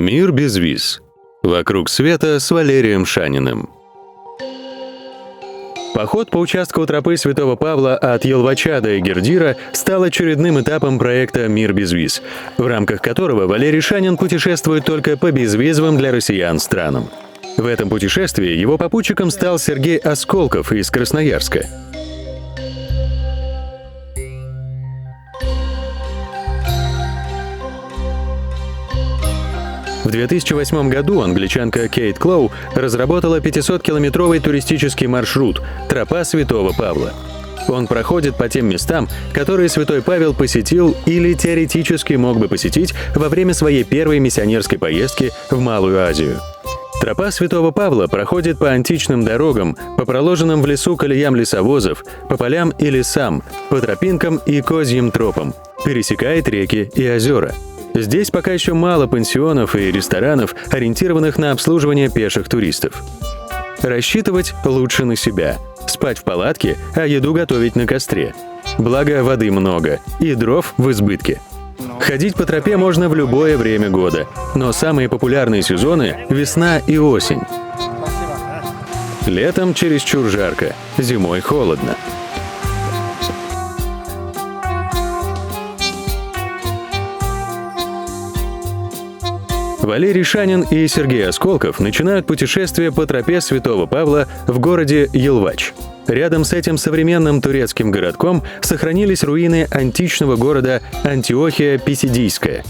Мир без виз. Вокруг света с Валерием Шаниным. Поход по участку тропы Святого Павла от Елвача до Эгердира стал очередным этапом проекта «Мир без виз», в рамках которого Валерий Шанин путешествует только по безвизовым для россиян странам. В этом путешествии его попутчиком стал Сергей Осколков из Красноярска. В 2008 году англичанка Кейт Клоу разработала 500-километровый туристический маршрут «Тропа Святого Павла». Он проходит по тем местам, которые святой Павел посетил или теоретически мог бы посетить во время своей первой миссионерской поездки в Малую Азию. Тропа Святого Павла проходит по античным дорогам, по проложенным в лесу колеям лесовозов, по полям и лесам, по тропинкам и козьим тропам, пересекает реки и озера. Здесь пока еще мало пансионов и ресторанов, ориентированных на обслуживание пеших туристов. Рассчитывать лучше на себя. Спать в палатке, а еду готовить на костре. Благо, воды много, и дров в избытке. Ходить по тропе можно в любое время года, но самые популярные сезоны – весна и осень. Летом чересчур жарко, зимой холодно. Валерий Шанин и Сергей Осколков начинают путешествие по тропе Святого Павла в городе Елвач. Рядом с этим современным турецким городком сохранились руины античного города Антиохия Писидийская.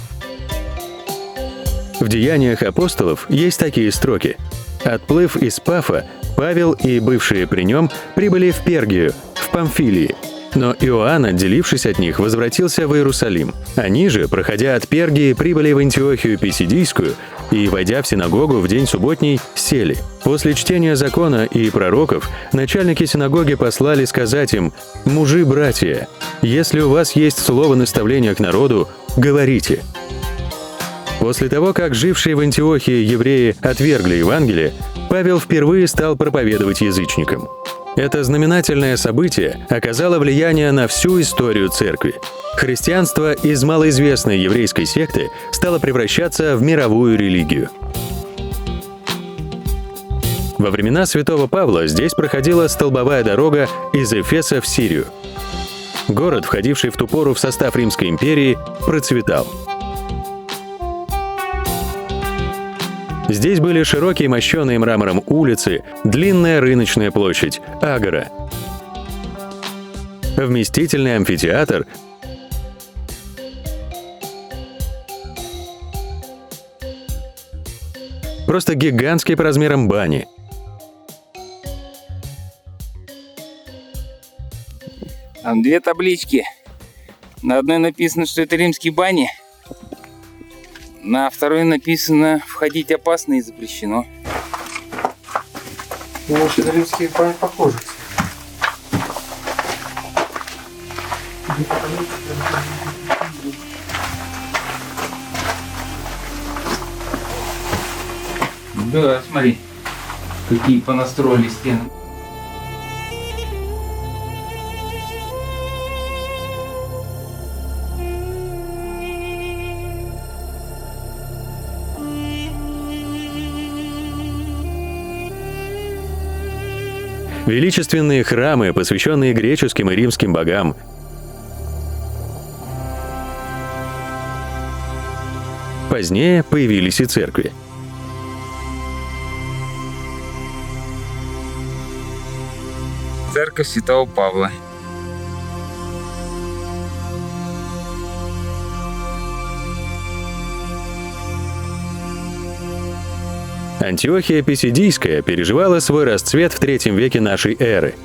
В «Деяниях апостолов» есть такие строки. «Отплыв из Пафа, Павел и бывшие при нем прибыли в Пергию, в Памфилии. Но Иоанн, отделившись от них, возвратился в Иерусалим. Они же, проходя от Пергии, прибыли в Антиохию Писидийскую и, войдя в синагогу в день субботний, сели. После чтения закона и пророков начальники синагоги послали сказать им: «Мужи-братья, если у вас есть слово наставления к народу, говорите». После того, как жившие в Антиохии евреи отвергли Евангелие, Павел впервые стал проповедовать язычникам. Это знаменательное событие оказало влияние на всю историю церкви. Христианство из малоизвестной еврейской секты стало превращаться в мировую религию. Во времена святого Павла здесь проходила столбовая дорога из Эфеса в Сирию. Город, входивший в ту пору в состав Римской империи, процветал. Здесь были широкие мощеные мрамором улицы, длинная рыночная площадь, агора, вместительный амфитеатр, просто гигантские по размерам бани. Там две таблички. На одной написано, что это римские бани. На второй написано: «Входить опасно и запрещено». Может, на римские бани похожи. Да, смотри, какие понастроили стены. Величественные храмы, посвященные греческим и римским богам. Позднее появились и церкви. Церковь Святого Павла. Антиохия Писидийская переживала свой расцвет в III веке нашей эры.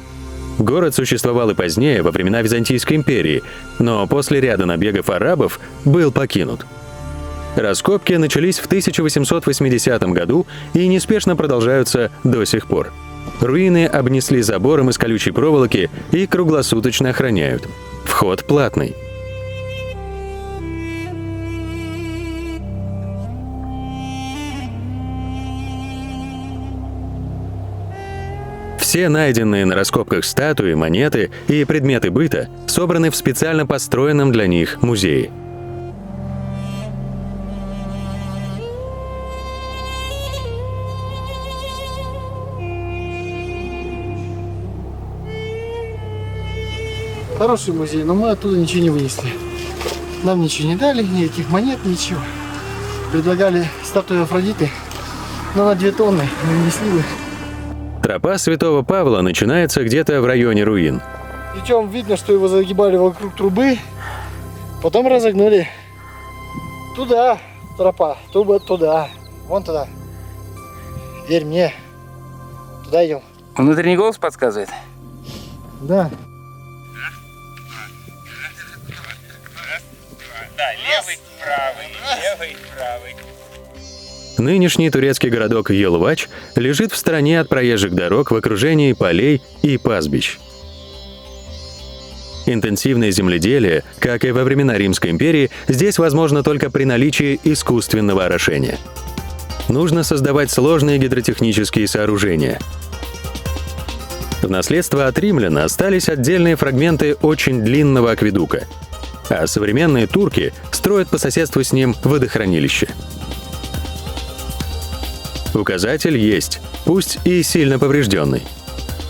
Город существовал и позднее, во времена Византийской империи, но после ряда набегов арабов был покинут. Раскопки начались в 1880 году и неспешно продолжаются до сих пор. Руины обнесли забором из колючей проволоки и круглосуточно охраняют. Вход платный. Все найденные на раскопках статуи, монеты и предметы быта собраны в специально построенном для них музее. Хороший музей, но мы оттуда ничего не вынесли. Нам ничего не дали, никаких монет, ничего. Предлагали статую Афродиты, но на 2 тонны мы внесли бы. Тропа Святого Павла начинается где-то в районе руин. Причем видно, что его загибали вокруг трубы, потом разогнули. Туда тропа, туда, вон туда. Верь мне, туда идем. Внутренний голос подсказывает. Да. Да, левый, правый. Нынешний турецкий городок Йылвач лежит в стороне от проезжих дорог в окружении полей и пастбищ. Интенсивное земледелие, как и во времена Римской империи, здесь возможно только при наличии искусственного орошения. Нужно создавать сложные гидротехнические сооружения. В наследство от римлян остались отдельные фрагменты очень длинного акведука, а современные турки строят по соседству с ним водохранилище. Указатель есть, пусть и сильно поврежденный.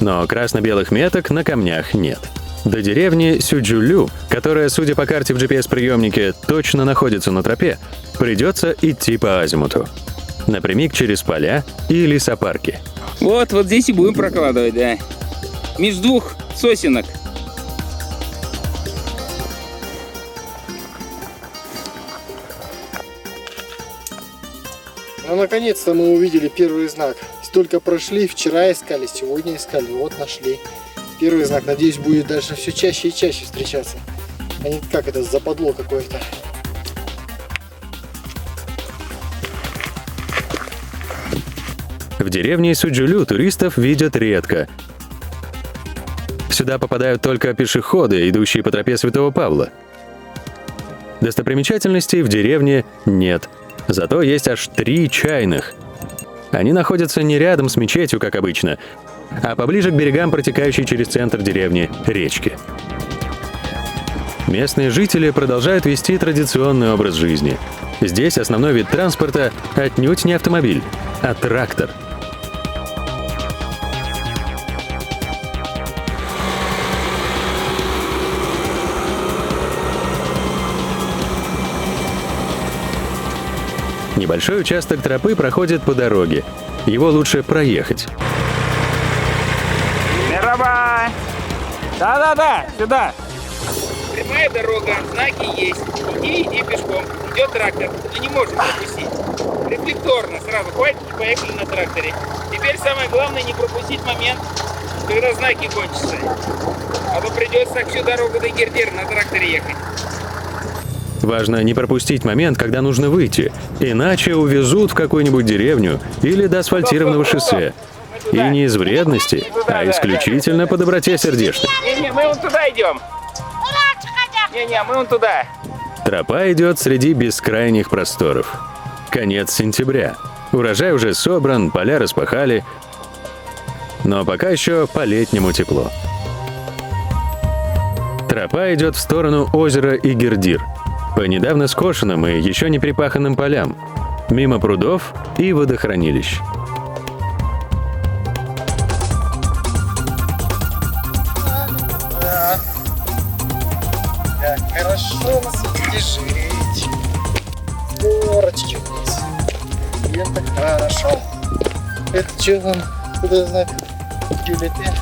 Но красно-белых меток на камнях нет. До деревни Сюджулю, которая, судя по карте в GPS-приемнике, точно находится на тропе, придется идти по азимуту. Напрямик через поля и лесопарки. Вот здесь и будем прокладывать, да. Между 2 сосенок. Ну, наконец-то мы увидели первый знак. Столько прошли, вчера искали, сегодня искали, вот нашли. Первый знак, надеюсь, будет дальше все чаще и чаще встречаться. А не как это, западло какое-то. В деревне Сюджулю туристов видят редко. Сюда попадают только пешеходы, идущие по тропе Святого Павла. Достопримечательностей в деревне нет. Зато есть аж 3 чайных. Они находятся не рядом с мечетью, как обычно, а поближе к берегам протекающей через центр деревни речки. Местные жители продолжают вести традиционный образ жизни. Здесь основной вид транспорта отнюдь не автомобиль, а трактор. Небольшой участок тропы проходит по дороге. Его лучше проехать. Мераба! Да, сюда. Прямая дорога, знаки есть. Иди пешком. Идет трактор. Ты не можешь пропустить. Рефлекторно сразу хватит и поехали на тракторе. Теперь самое главное не пропустить момент, когда знаки кончатся. А то придется всю дорогу до Гердира на тракторе ехать. Важно не пропустить момент, когда нужно выйти, иначе увезут в какую-нибудь деревню или до асфальтированного шоссе. И не из вредности, а исключительно по доброте сердечной. Не, мы вон туда идем. Не, мы вон туда. Тропа идет среди бескрайних просторов. Конец сентября. Урожай уже собран, поля распахали, но пока еще по-летнему тепло. Тропа идет в сторону озера Игердир, по недавно скошенным и еще не припаханным полям, мимо прудов и водохранилищ. Как хорошо на свете жить. Горочки вниз. Блин, так хорошо. Это что там? Куда знать? Бюллетень.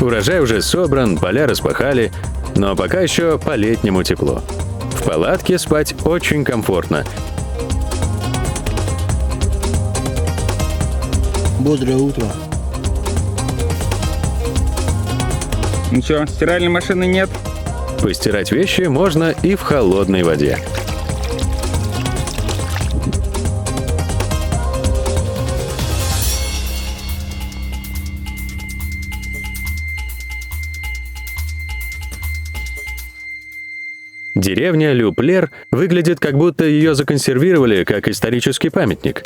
Урожай уже собран, поля распахали, но пока еще по-летнему тепло. В палатке спать очень комфортно. Бодрое утро. Ничего, стиральной машины нет. Постирать вещи можно и в холодной воде. Деревня Люплер выглядит, как будто ее законсервировали как исторический памятник.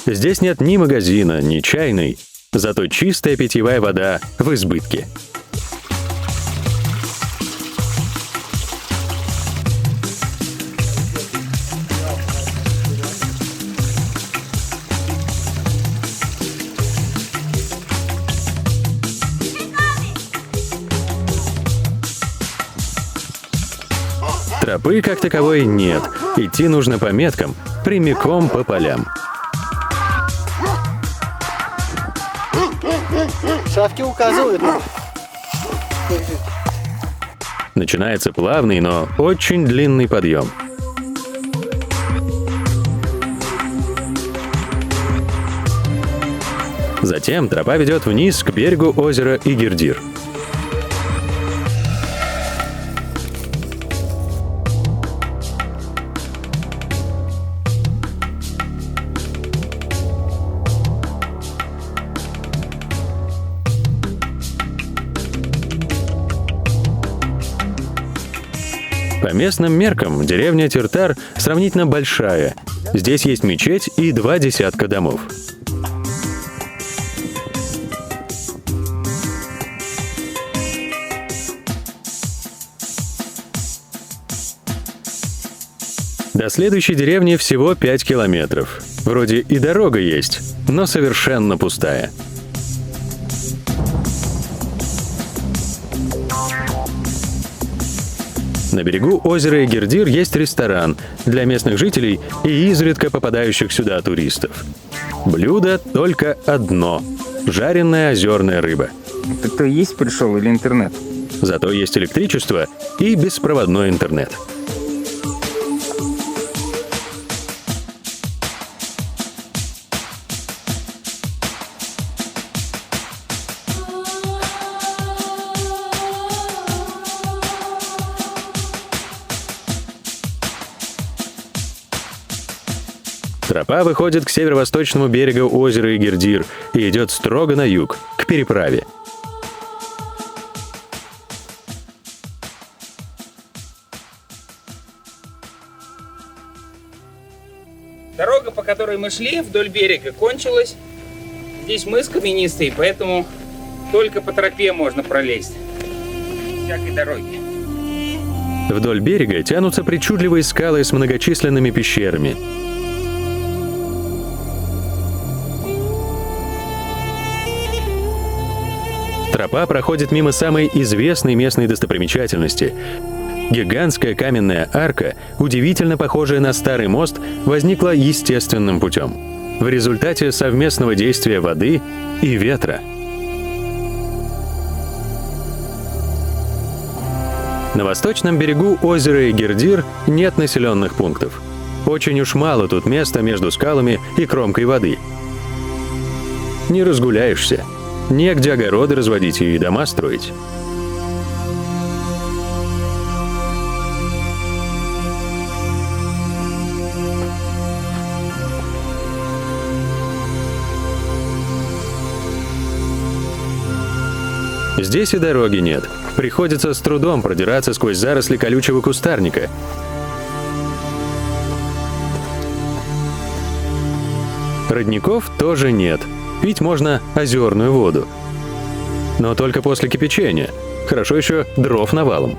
Здесь нет ни магазина, ни чайной, зато чистая питьевая вода в избытке. Тропы как таковой нет. Идти нужно по меткам, прямиком по полям. Шавки указывают. Начинается плавный, но очень длинный подъем. Затем тропа ведет вниз к берегу озера Игирдир. По местным меркам деревня Тиртар сравнительно большая. Здесь есть мечеть и 2 десятка домов. До следующей деревни всего 5 километров. Вроде и дорога есть, но совершенно пустая. На берегу озера Игирдир есть ресторан для местных жителей и изредка попадающих сюда туристов. Блюдо только одно – жареная озерная рыба. Это кто есть пришел или интернет? Зато есть электричество и беспроводной интернет. Тропа выходит к северо-восточному берегу озера Игирдир и идет строго на юг, к переправе. Дорога, по которой мы шли вдоль берега, кончилась. Здесь мыс каменистый, поэтому только по тропе можно пролезть. Всякой дороги. Вдоль берега тянутся причудливые скалы с многочисленными пещерами. Тропа проходит мимо самой известной местной достопримечательности. Гигантская каменная арка, удивительно похожая на старый мост, возникла естественным путем, в результате совместного действия воды и ветра. На восточном берегу озера Игирдир нет населенных пунктов. Очень уж мало тут места между скалами и кромкой воды. Не разгуляешься. Негде огороды разводить и дома строить. Здесь и дороги нет. Приходится с трудом продираться сквозь заросли колючего кустарника. Родников тоже нет. Пить можно озерную воду. Но только после кипячения. Хорошо еще дров навалом.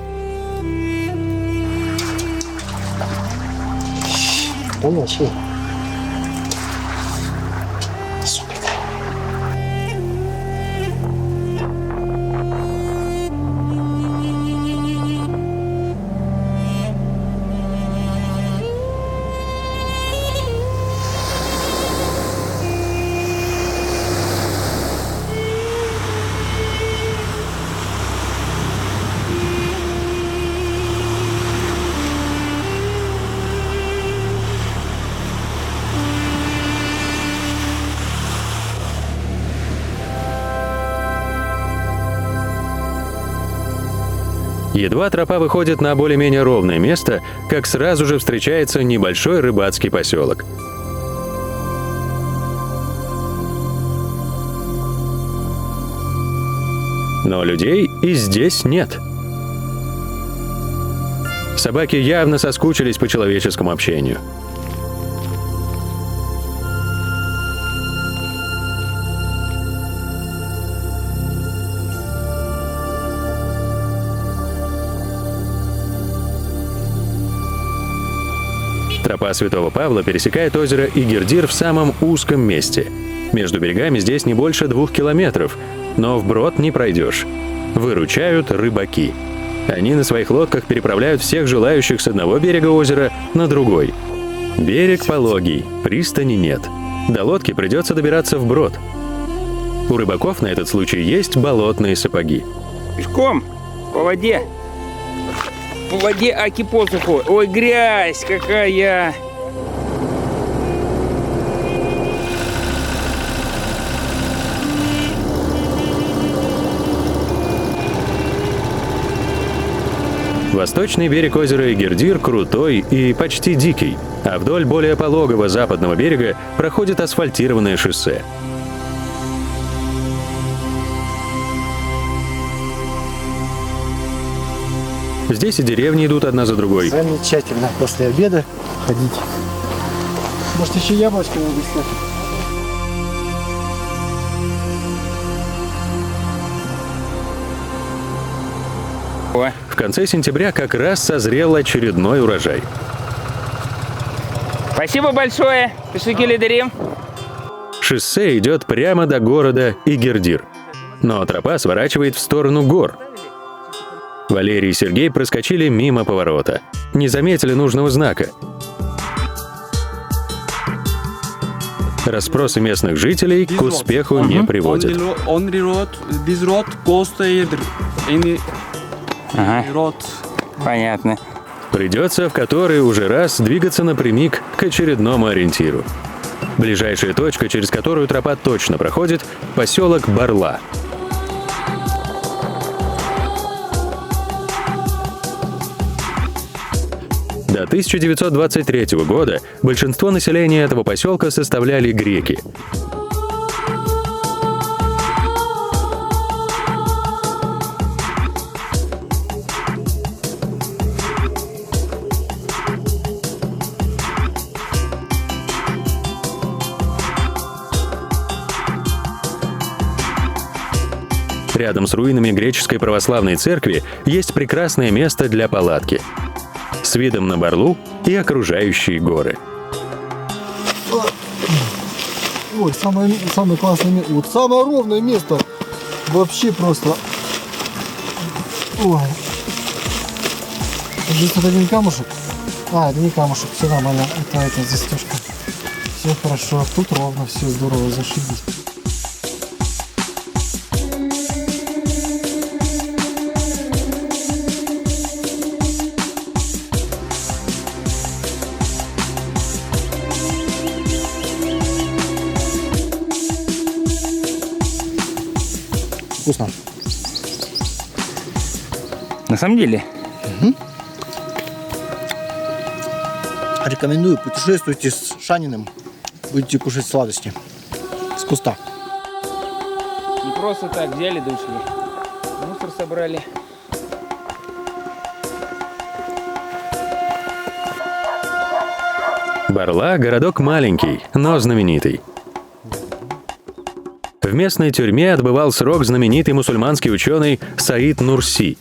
Едва тропа выходит на более-менее ровное место, как сразу же встречается небольшой рыбацкий поселок. Но людей и здесь нет. Собаки явно соскучились по человеческому общению. Тропа Святого Павла пересекает озеро Игирдир в самом узком месте. Между берегами здесь не больше 2 километров, но вброд не пройдешь. Выручают рыбаки. Они на своих лодках переправляют всех желающих с одного берега озера на другой. Берег пологий, пристани нет. До лодки придется добираться вброд. У рыбаков на этот случай есть болотные сапоги. Пешком, по воде. По воде, аки посуху. Ой, грязь какая! Восточный берег озера Игердир крутой и почти дикий, а вдоль более пологого западного берега проходит асфальтированное шоссе. Здесь и деревни идут одна за другой. Замечательно после обеда ходить. Может, еще яблочко надо снять? В конце сентября как раз созрел очередной урожай. Спасибо большое, Пешики-лидарим. Шоссе идет прямо до города Игердир, но тропа сворачивает в сторону гор. Валерий и Сергей проскочили мимо поворота, не заметили нужного знака. Расспросы местных жителей к успеху не приводят. Ага. Понятно. Придется в который уже раз двигаться напрямик к очередному ориентиру. Ближайшая точка, через которую тропа точно проходит, поселок Барла. До 1923 года большинство населения этого поселка составляли греки. Рядом с руинами греческой православной церкви есть прекрасное место для палатки с видом на Барлу и окружающие горы. Ой, самое классное место. Вот самое ровное место. Вообще просто. Ой. Здесь вот один камушек. А, это не камушек, все нормально. Это застежка. Все хорошо. Тут ровно, все здорово, зашибись. Вкусно. На самом деле? Рекомендую, путешествуйте с Шаниным, будете кушать сладости с куста. Не просто так взяли да ушли. Мусор собрали. Барла – городок маленький, но знаменитый. В местной тюрьме отбывал срок знаменитый мусульманский ученый Саид Нурси.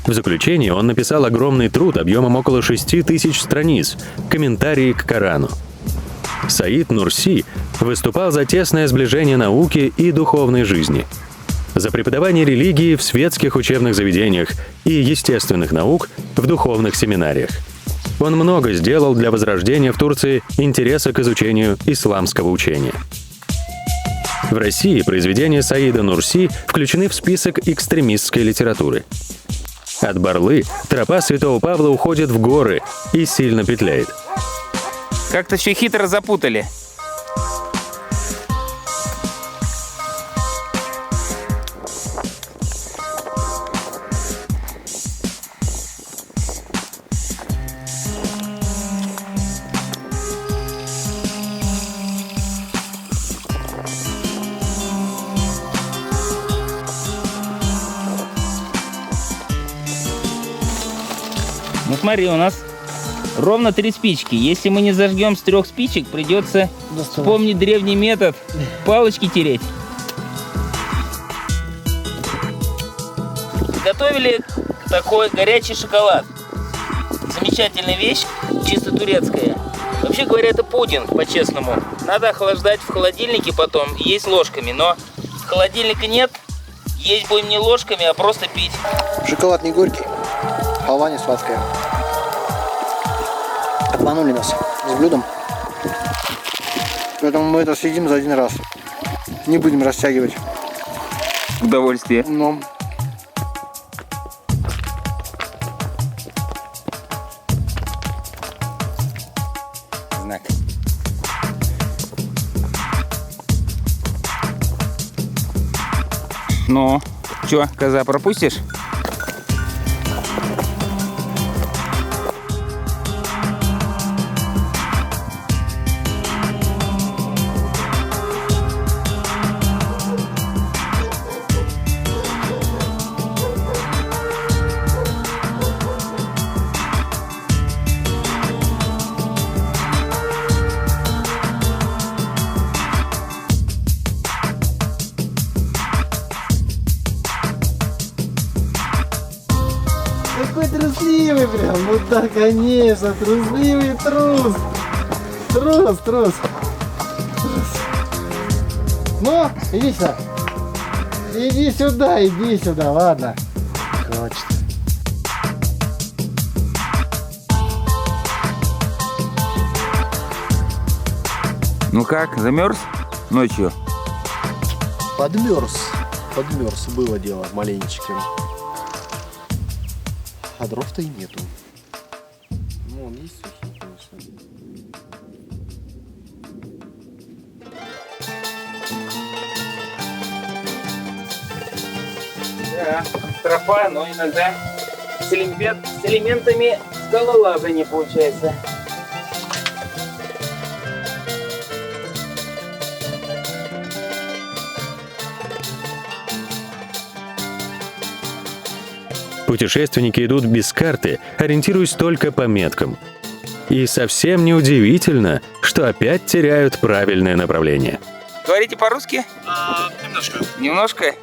В заключении он написал огромный труд объемом около 6000 страниц «Комментарии к Корану». Саид Нурси выступал за тесное сближение науки и духовной жизни, за преподавание религии в светских учебных заведениях и естественных наук в духовных семинариях. Он много сделал для возрождения в Турции интереса к изучению исламского учения. В России произведения Саида Нурси включены в список экстремистской литературы. От Барлы тропа Святого Павла уходит в горы и сильно петляет. Как-то все хитро запутали. Ну смотри, у нас ровно 3 спички. Если мы не зажгем с 3 спичек, придется вспомнить древний метод палочки тереть. Готовили такой горячий шоколад. Замечательная вещь, чисто турецкая. Вообще говоря, это пудинг, по-честному. Надо охлаждать в холодильнике потом и есть ложками. Но холодильника нет, есть будем не ложками, а просто пить. Шоколад не горький? халва не сладкая. Обманули нас с блюдом. Поэтому мы это съедим за один раз. Не будем растягивать. Удовольствие. Но Знак. Ну, чё, коза, пропустишь? какой трусливый прям. Ну да, конечно, трусливый трус. Трус. Ну, иди сюда. Иди сюда, ладно. Хочет. Ну как, замерз ночью? Подмерз, было дело маленечко. А дров-то и нету. Ну, он есть сухие, конечно. Да, тропа, но иногда с элементами скалолазания получается. Путешественники идут без карты, ориентируясь только по меткам. И совсем не удивительно, что опять теряют правильное направление. Говорите по-русски? Немножко. Немножко?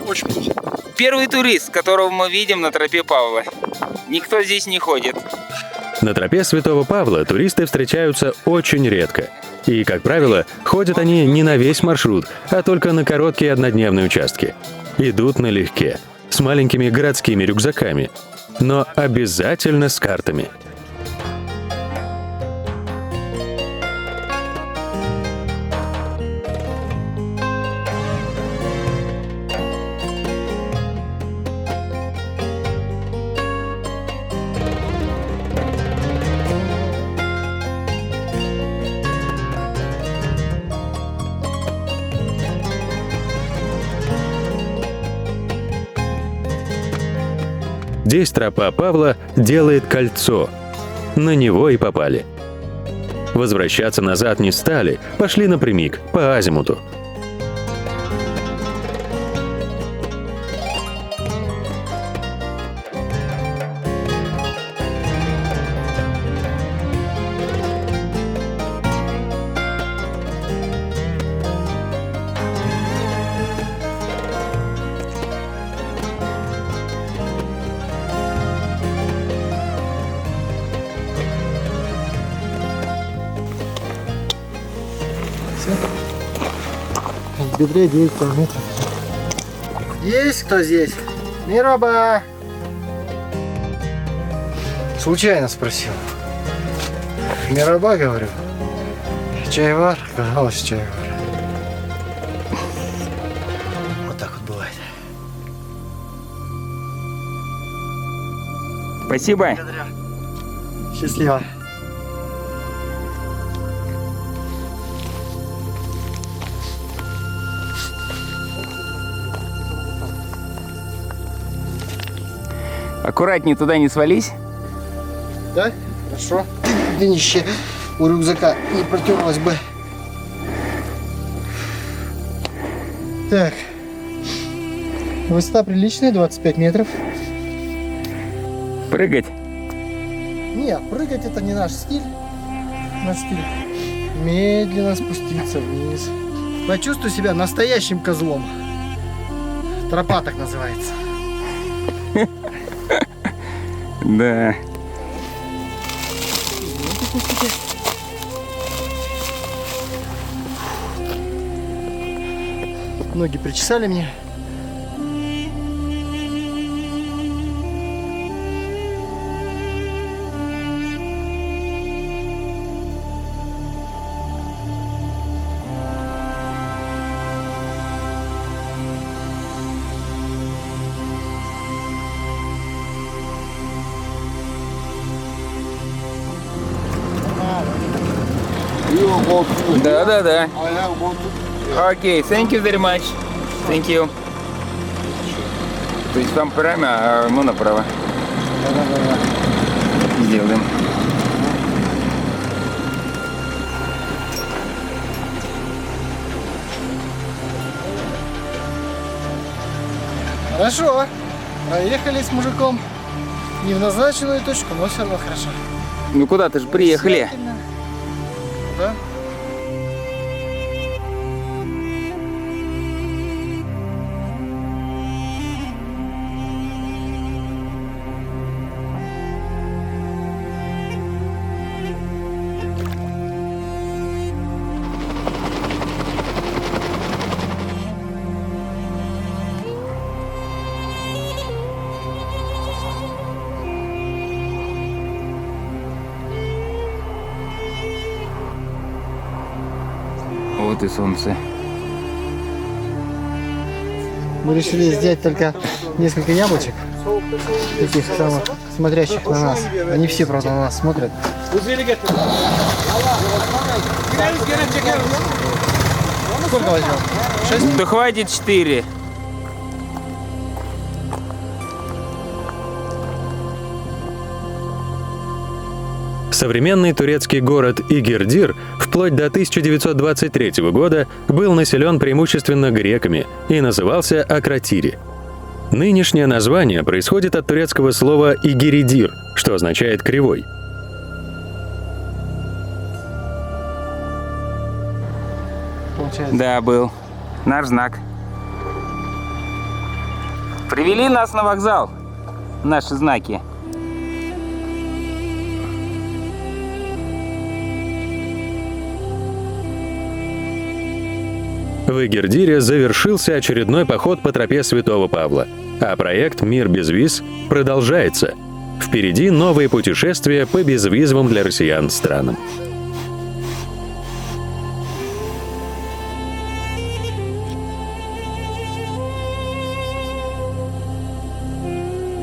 Очень плохо. Первый турист, которого мы видим на тропе Павла. Никто здесь не ходит. На тропе Святого Павла туристы встречаются очень редко. И, как правило, ходят они не на весь маршрут, а только на короткие однодневные участки. Идут налегке, с маленькими городскими рюкзаками, но обязательно с картами. Здесь тропа Павла делает кольцо. На него и попали. Возвращаться назад не стали, пошли напрямик, по азимуту. В бедре 9 километров. Есть кто здесь? Мироба! Случайно спросил. Мироба, говорю. Чайвар? Казалось, чайвар. Вот так вот бывает. Спасибо. Счастливо. Аккуратнее, туда не свались. Да? Хорошо. Днище у рюкзака не протерлось бы. Так. Высота приличная, 25 метров. Прыгать. Нет, прыгать это не наш стиль. Наш стиль. Медленно спуститься вниз. Почувствуй себя настоящим козлом. Тропа так называется. Да. Ноги причесали мне. about food. Да. I have about Окей, thank you very much. Thank you. То есть вам прямо, а ему направо. Сделаем. Хорошо. Проехали с мужиком. Не в назначенную точку, но все равно хорошо. Ну куда-то же приехали. Да? Вот и солнце. Мы решили сделать только несколько яблочек, таких самых смотрящих на нас. Они все, правда, на нас смотрят. Сколько возьмем? 6? Да хватит 4. Современный турецкий город Игирдир вплоть до 1923 года был населен преимущественно греками и назывался Акротири. Нынешнее название происходит от турецкого слова «игиридир», что означает «кривой». Получается. Да, был. Наш знак. Привели нас на вокзал. Наши знаки. В Игирдире завершился очередной поход по тропе Святого Павла, а проект «Мир без виз» продолжается. Впереди новые путешествия по безвизовым для россиян странам.